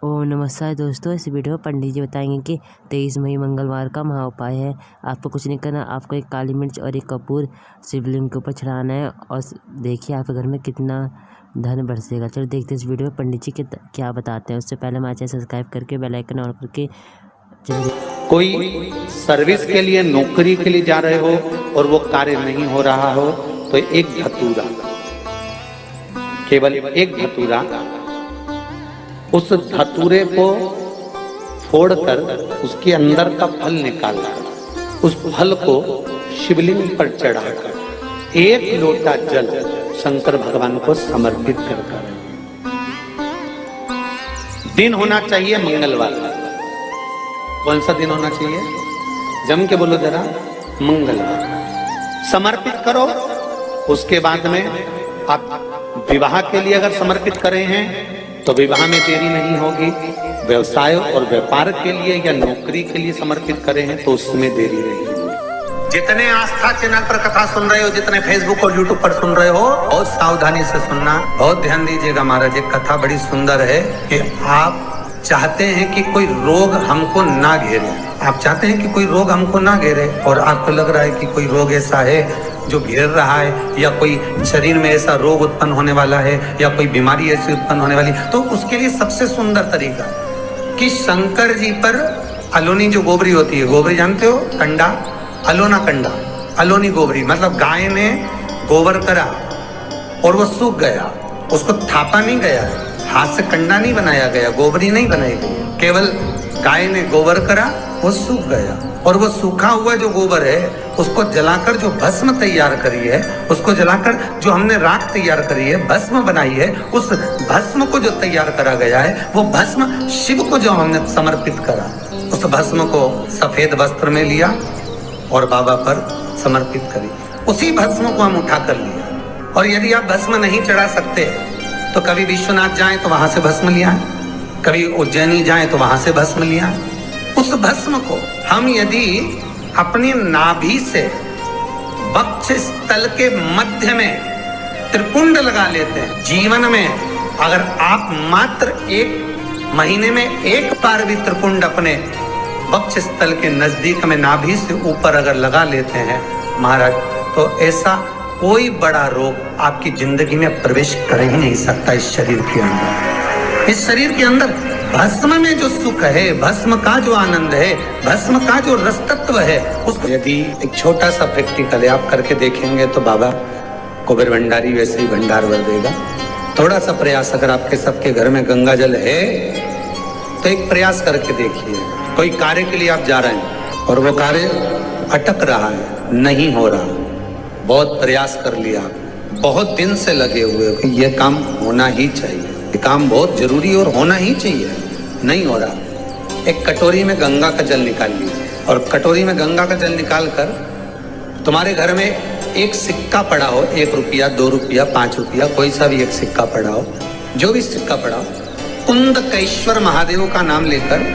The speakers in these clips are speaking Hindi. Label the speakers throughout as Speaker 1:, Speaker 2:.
Speaker 1: ओम नमस्कार दोस्तों, इस वीडियो में पंडित जी बताएंगे कि 23 मई मंगलवार का महा उपाय है। आपको कुछ नहीं करना, आपको एक काली मिर्च और एक कपूर शिवलिंग के ऊपर चढ़ाना है और देखिए आपके घर में कितना धन बरसेगा। चलो देखते हैं इस वीडियो में पंडित जी क्या बताते हैं। उससे पहले हमारे चैनल सब्सक्राइब करके बेल आइकन ऑन करके
Speaker 2: कोई सर्विस के लिए नौकरी के लिए जा रहे हो और वो कार्य नहीं हो रहा हो तो एक धतूरा, केवल एक धतूरा, उस धतूरे को फोड़कर उसके अंदर का फल निकालकर उस फल को शिवलिंग पर चढ़ाकर एक लोटा जल शंकर भगवान को समर्पित कर दिन होना चाहिए मंगलवार। कौन सा दिन होना चाहिए? जम के बोलो जरा, मंगलवार समर्पित करो। उसके बाद में आप विवाह के लिए अगर समर्पित करें हैं तो विवाह में देरी नहीं होगी। व्यवसाय और व्यापार के लिए या नौकरी के लिए समर्पित करें हैं तो उसमें देरी नहीं होगी। जितने आस्था चैनल पर कथा सुन रहे हो, जितने फेसबुक और यूट्यूब पर सुन रहे हो, बहुत सावधानी से सुनना, बहुत ध्यान दीजिएगा। महाराज एक कथा बड़ी सुंदर है कि आप चाहते हैं कि कोई रोग हमको ना घेरे, आप चाहते हैं कि कोई रोग हमको ना घेरे और आपको लग रहा है कि कोई रोग ऐसा है जो घेर रहा है या कोई शरीर में ऐसा रोग उत्पन्न होने वाला है या कोई बीमारी ऐसी उत्पन्न होने वाली, तो उसके लिए सबसे सुंदर तरीका कि शंकर जी पर अलोनी जो गोबरी होती है, गोबरी जानते हो, कंडा, अलोना कंडा, अलोनी गोबरी मतलब गाय ने गोबर करा और वो सूख गया, उसको थापा नहीं गया, हाथ से कंडा नहीं बनाया गया, गोबरी नहीं बनाई गई, केवल गाय ने गोबर करा, वो सूख गया और वो सूखा हुआ जो गोबर है उसको जलाकर जो भस्म तैयार करी है, उसको जलाकर जो हमने राख तैयार करी है, भस्म बनाई है, उस भस्म को जो तैयार करा गया है वो भस्म शिव को जो हमने समर्पित करा, उस भस्म को सफेद वस्त्र में लिया और बाबा पर समर्पित करी। उसी भस्म को हम उठा कर लिया। और यदि आप भस्म नहीं चढ़ा सकते तो कभी विश्वनाथ जाएं तो वहां से भस्म लिया, कभी उज्जैनी जाएं तो वहां से भस्म लिया। उस भस्म को हम यदि अपनी नाभि से वक्ष स्थल के मध्य में त्रिपुंड लगा लेते हैं, जीवन में अगर आप मात्र एक महीने में एक बार भी त्रिपुंड अपने वक्ष स्थल के नजदीक में नाभि से ऊपर अगर लगा लेते हैं महाराज, तो ऐसा कोई बड़ा रोग आपकी जिंदगी में प्रवेश कर ही नहीं सकता। इस शरीर के अंदर, इस शरीर के अंदर भस्म में जो सुख है, भस्म का जो आनंद है, भस्म का जो रसतत्व है, उसको यदि एक छोटा सा प्रैक्टिकल आप करके देखेंगे तो बाबा कुबेर भंडारी वैसे ही भंडार भर देगा। थोड़ा सा प्रयास, अगर आपके सबके घर में गंगा जल है तो एक प्रयास करके देखिए। कोई कार्य के लिए आप जा रहे हैं और वो कार्य अटक रहा है, नहीं हो रहा, बहुत प्रयास कर लिया, बहुत दिन से लगे हुए कि ये काम होना ही चाहिए, ये काम बहुत जरूरी और होना ही चाहिए, नहीं हो रहा। एक कटोरी में गंगा का जल निकाल लीजिए और कटोरी में गंगा का जल निकाल कर तुम्हारे घर में एक सिक्का पड़ा हो, 1 रुपया, 2 रुपया, 5 रुपया, कोई सा भी एक सिक्का पड़ा हो, जो भी सिक्का पड़ा हो, कुंदकेश्वर महादेव का नाम लेकर,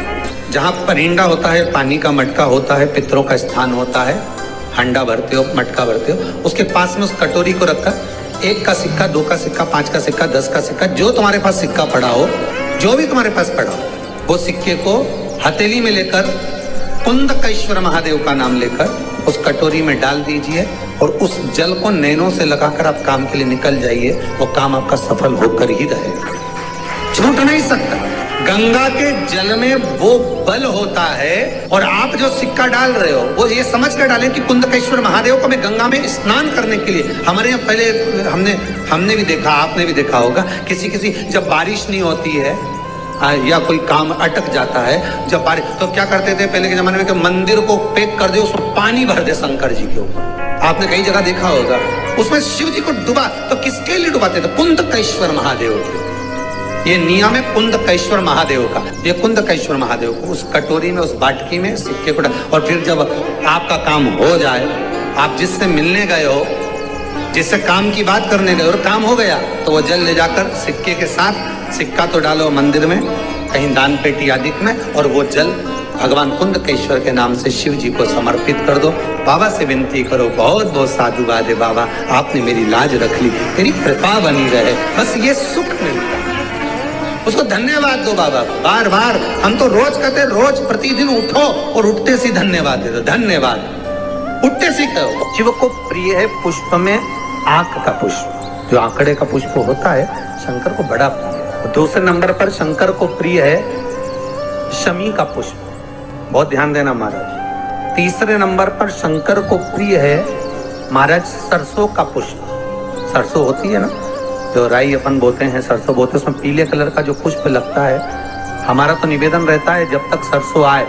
Speaker 2: जहाँ परिंडा होता है, पानी का मटका होता है, पितरों का स्थान होता है, हंडा भरते हो, मटका भरते हो, उसके पास में उस कटोरी को रखकर 1 का सिक्का, 2 का सिक्का, 5 का सिक्का, 10 का सिक्का, जो तुम्हारे पास सिक्का पड़ा हो, जो भी तुम्हारे पास पड़ा हो, वो सिक्के को हथेली में लेकर कुंदकेश्वर महादेव का नाम लेकर उस कटोरी में डाल दीजिए और उस जल को नैनों से लगाकर आप काम के लिए निकल जाइए। वो काम आपका सफल होकर ही रहेगा, छूट नहीं सकता। गंगा के जल में वो बल होता है और आप जो सिक्का डाल रहे हो वो ये समझ कर डालें कि कुंदकेश्वर महादेव को मैं गंगा में स्नान करने के लिए। हमारे यहाँ पहले हमने भी देखा, आपने भी देखा होगा, किसी जब बारिश नहीं होती है या कोई काम अटक जाता है, जब बारिश, तो क्या करते थे पहले के जमाने में कि मंदिर को पैक कर दे, उसमें पानी भर दे शंकर जी के ऊपर। आपने कई जगह देखा होगा, उसमें शिव जी को डुबा, तो किसके लिए डुबाते थे? कुंदकेश्वर महादेव के। ये नियम है कुंदकेश्वर महादेव का। ये कुंदकेश्वर महादेव को उस कटोरी में, उस बाटकी में सिक्के को, और फिर जब आपका काम हो जाए, आप जिससे मिलने गए हो, जिससे काम की बात करने गए और काम हो गया, तो वो जल ले जाकर सिक्के के साथ, सिक्का तो डालो मंदिर में, कहीं दान पेटी आदि में, और वो जल भगवान कुंदकेश्वर के नाम से शिव जी को समर्पित कर दो। बाबा से विनती करो, बहुत बहुत साधुवाद है बाबा, आपने मेरी लाज रख ली, तेरी कृपा बनी रहे, बस ये सुख मिलता है। उसको धन्यवाद दो बाबा, बार बार। हम तो रोज कहते, रोज प्रतिदिन उठो और उठते सी धन्यवाद दे दो, धन्यवाद, उठते सी कहो। शिव को प्रिय है पुष्प में आंख का पुष्प, जो आंकड़े का पुष्प होता है शंकर को बड़ा प्रिय है। दूसरे नंबर पर शंकर को प्रिय है शमी का पुष्प, बहुत ध्यान देना महाराज। तीसरे नंबर पर शंकर को प्रिय है महाराज सरसों का पुष्प। सरसों होती है ना, जो राई अपन बोते हैं, सरसों बोते हैं, उसमें पीले कलर का जो पुष्प लगता है। हमारा तो निवेदन रहता है जब तक सरसों आए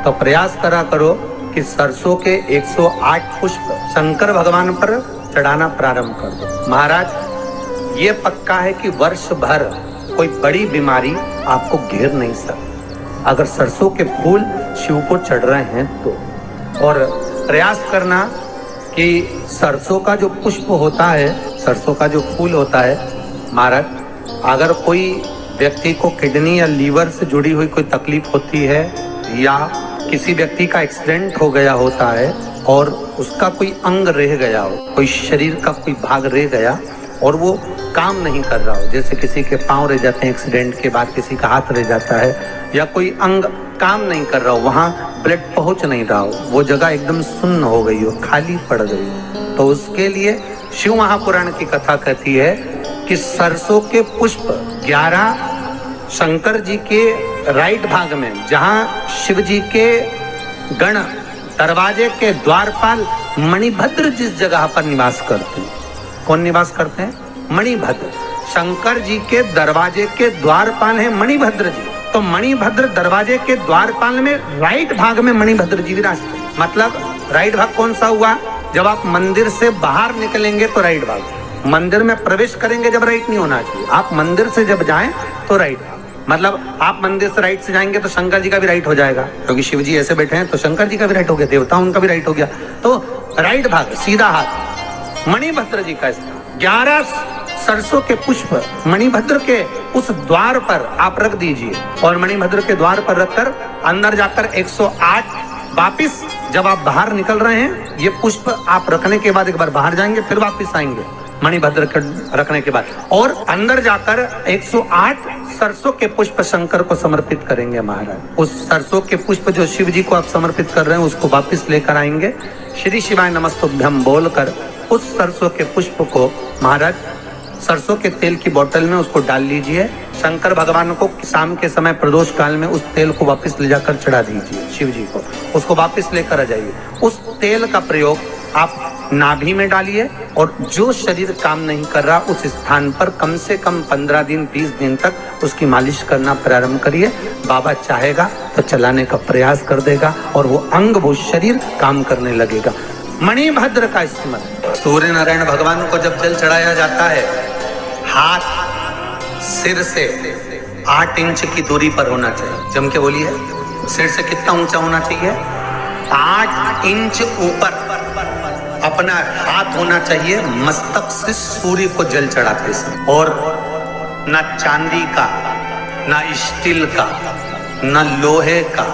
Speaker 2: तो प्रयास करा करो कि सरसों के 108 पुष्प शंकर भगवान पर चढ़ाना प्रारंभ कर दो। महाराज ये पक्का है कि वर्ष भर कोई बड़ी बीमारी आपको घेर नहीं सकती अगर सरसों के फूल शिव को चढ़ रहे हैं तो। और प्रयास करना कि सरसों का जो पुष्प होता है, सरसों का जो फूल होता है महाराज, अगर कोई व्यक्ति को किडनी या लीवर से जुड़ी हुई कोई तकलीफ होती है या किसी व्यक्ति का एक्सीडेंट हो गया होता है और उसका कोई अंग रह गया हो, कोई शरीर का कोई भाग रह गया और वो काम नहीं कर रहा हो, जैसे किसी के पांव रह जाते हैं एक्सीडेंट के बाद, किसी का हाथ रह जाता है या कोई अंग काम नहीं कर रहा हो, वहां ब्लड पहुंच नहीं रहा हो, वो जगह एकदम सुन्न हो गई हो, खाली पड़ गई हो, तो उसके लिए शिव महापुराण की कथा कहती है कि सरसों के पुष्प 11 शंकर जी के राइट भाग में, जहां शिव जी के गण दरवाजे के द्वारपाल मणिभद्र जिस जगह पर निवास करते हैं, कौन निवास करते हैं? मणिभद्र। शंकर जी के दरवाजे के द्वारपाल है मणिभद्र जी, तो मणिभद्र दरवाजे के द्वारपाल में राइट भाग में मणिभद्र जी विराजते। मतलब राइट भाग कौन सा हुआ? जब आप मंदिर से बाहर निकलेंगे तो राइट भाग, मंदिर में प्रवेश करेंगे जब राइट नहीं होना चाहिए, आप मंदिर से जब जाएं तो राइट भाग। मतलब आप मंदिर से राइट से जाएंगे तो शंकर जी का भी राइट हो जाएगा, क्योंकि शिव जी ऐसे बैठे हैं तो शंकर जी का भी राइट हो गया, देवता उनका भी राइट हो गया, तो राइट भाग सीधा हाथ मणिभद्र जी का स्थान। 11 सरसों के पुष्प मणिभद्र के उस द्वार पर आप रख दीजिए और मणिभद्र के द्वार पर रखकर अंदर जाकर 108 वापिस जब आप बाहर निकल रहे हैं, ये पुष्प आप रखने के बाद एक बार बाहर जाएंगे, फिर वापिस आएंगे मणिभद्र के रखने के बाद, और अंदर जाकर 108 सरसों के पुष्प शंकर को समर्पित करेंगे महाराज। उस सरसों के पुष्प जो शिव जी को आप समर्पित कर रहे हैं उसको वापिस लेकर आएंगे, श्री शिवाय नमस्तुभ्यम बोलकर उस सरसों के पुष्प को महाराज सरसों के तेल की बोतल में उसको डाल लीजिए। शंकर भगवान को शाम के समय प्रदोष काल में उस तेल को वापस ले जाकर चढ़ा दीजिए शिव जी को, उसको वापस लेकर आ जाइए। उस तेल का प्रयोग आप नाभि में डालिए और जो शरीर काम नहीं कर रहा उस स्थान पर कम से कम 15 दिन 20 दिन तक उसकी मालिश करना प्रारंभ करिए। बाबा चाहेगा तो चलाने का प्रयास कर देगा और वो अंग वो शरीर काम करने लगेगा। मणिभद्र का स्मरण। सूर्य नारायण भगवान को जब जल चढ़ाया जाता है, हाथ सिर से 8 इंच की दूरी पर होना चाहिए। जम के बोलिए, सिर से कितना ऊंचा होना चाहिए? 8 इंच ऊपर अपना हाथ होना चाहिए मस्तक से सूर्य को जल चढ़ाते समय। और न चांदी का, न स्टील का, न लोहे का,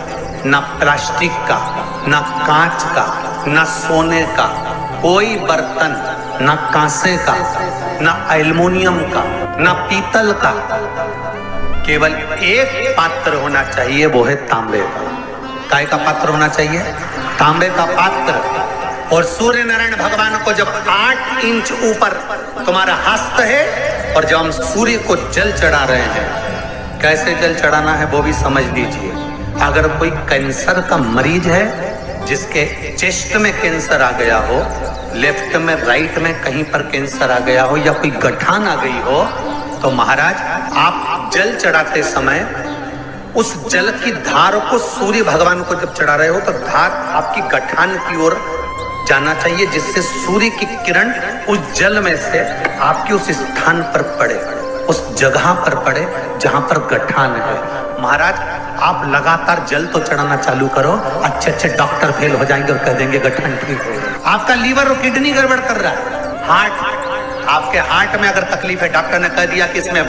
Speaker 2: न प्लास्टिक का, न कांच का, न सोने का कोई बर्तन, न कांसे का, न एल्युमिनियम का, न पीतल का, केवल एक पात्र होना चाहिए, वो है तांबे का। काय का पात्र होना चाहिए? तांबे का पात्र। और सूर्य नारायण भगवान को जब 8 इंच ऊपर तुम्हारा हस्त है और जब हम सूर्य को जल चढ़ा रहे हैं, कैसे जल चढ़ाना है वो भी समझ लीजिए। अगर कोई कैंसर का मरीज है जिसके चेस्ट में कैंसर आ गया हो, लेफ्ट में राइट में कहीं पर कैंसर आ गया हो या कोई गठान आ गई हो, तो महाराज आप जल चढ़ाते समय उस जल की धार को सूर्य भगवान को जब चढ़ा रहे हो तो धार आपकी गठान की ओर जाना चाहिए, जिससे सूर्य की किरण उस जल में से आपके उस स्थान पर पड़े, उस जगह पर पड़े जहां पर गठान है। महाराज आप लगातार जल तो चढ़ाना चालू करो, अच्छे अच्छे डॉक्टर फेल हो जाएंगे और कह देंगे गठान ठीक हो गया। आपका लीवर और किडनी गड़बड़ कर रहा है, हार्ट, आपके हार्ट में अगर तकलीफ है, डॉक्टर ने कह दिया कि इसमें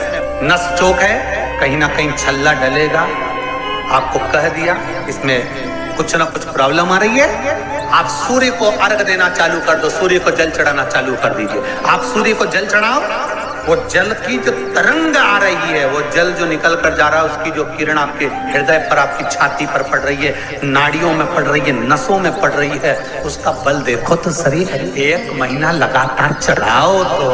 Speaker 2: नस चौक है, कहीं ना कहीं छल्ला डलेगा, आपको कह दिया इसमें कुछ ना कुछ प्रॉब्लम आ रही है, आप सूर्य को अर्घ देना चालू कर दो, सूर्य को जल चढ़ाना चालू कर दीजिए। आप सूर्य को जल चढ़ाओ, वो जल की जो तरंग आ रही है, वो जल जो निकल कर जा रहा है, उसकी जो किरण आपके हृदय पर, आपकी छाती पर पड़ रही है, नाड़ियों में पड़ रही है, नसों में पड़ रही है, उसका बल देखो तो शरीर 1 महीना लगातार चढ़ाओ तो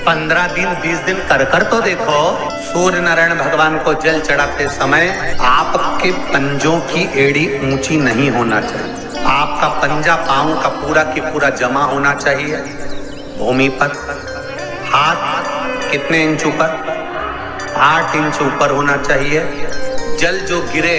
Speaker 2: 15 दिन 20 दिन कर तो देखो। सूर्य नारायण भगवान को जल चढ़ाते समय आपके पंजों की एड़ी ऊंची नहीं होना चाहिए। आपका पंजा पांव का पूरा की पूरा जमा होना चाहिए भूमि पर। हाथ कितने इंच ऊपर? 8 इंच ऊपर होना चाहिए। जल जो गिरे,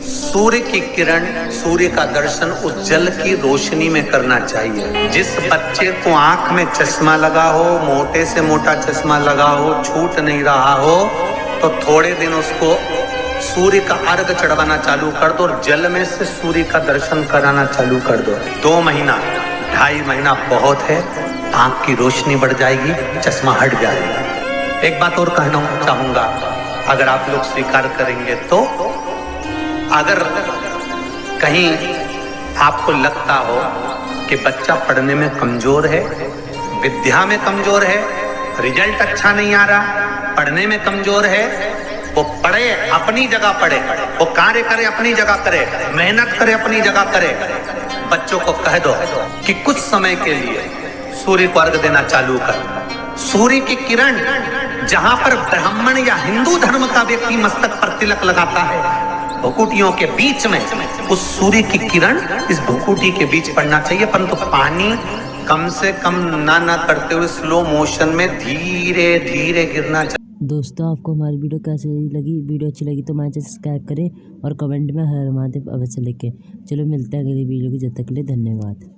Speaker 2: सूर्य की किरण, सूर्य का दर्शन उस जल की रोशनी में करना चाहिए। जिस बच्चे को आंख में चश्मा लगा हो, मोटे से मोटा चश्मा लगा हो, छूट नहीं रहा हो, तो थोड़े दिन उसको सूर्य का अर्घ चढ़वाना चालू कर दो और जल में से सूर्य का दर्शन कराना चालू कर दो। 2 महीना 2.5 महीना बहुत है, आंख की रोशनी बढ़ जाएगी, चश्मा हट जाएगा। एक बात और कहना चाहूंगा, अगर आप लोग स्वीकार करेंगे तो, अगर कहीं आपको लगता हो कि बच्चा पढ़ने में कमजोर है, विद्या में कमजोर है, रिजल्ट अच्छा नहीं आ रहा, पढ़ने में कमजोर है, वो पढ़े अपनी जगह पढ़े, वो कार्य करे अपनी जगह करे, मेहनत करे अपनी जगह करे। बच्चों को कह दो कि कुछ समय के लिए सूर्य को अर्घ देना चालू कर। सूर्य की किरण जहां पर ब्राह्मण या हिंदू धर्म का व्यक्ति मस्तक पर तिलक लगाता है, भुकुटियों के बीच में उस सूर्य की किरण इस भुकुटी के बीच पड़ना चाहिए, परंतु पानी कम से कम ना करते हुए स्लो मोशन में धीरे धीरे गिरना चाहिए।
Speaker 1: दोस्तों, आपको हमारी वीडियो कैसी लगी? वीडियो अच्छी लगी तो हमारे चैनल सब्सक्राइब करें और कमेंट में हर महादेव अवश्य लिखें। चलो मिलते हैं अगली वीडियो की, जब तक के लिए धन्यवाद।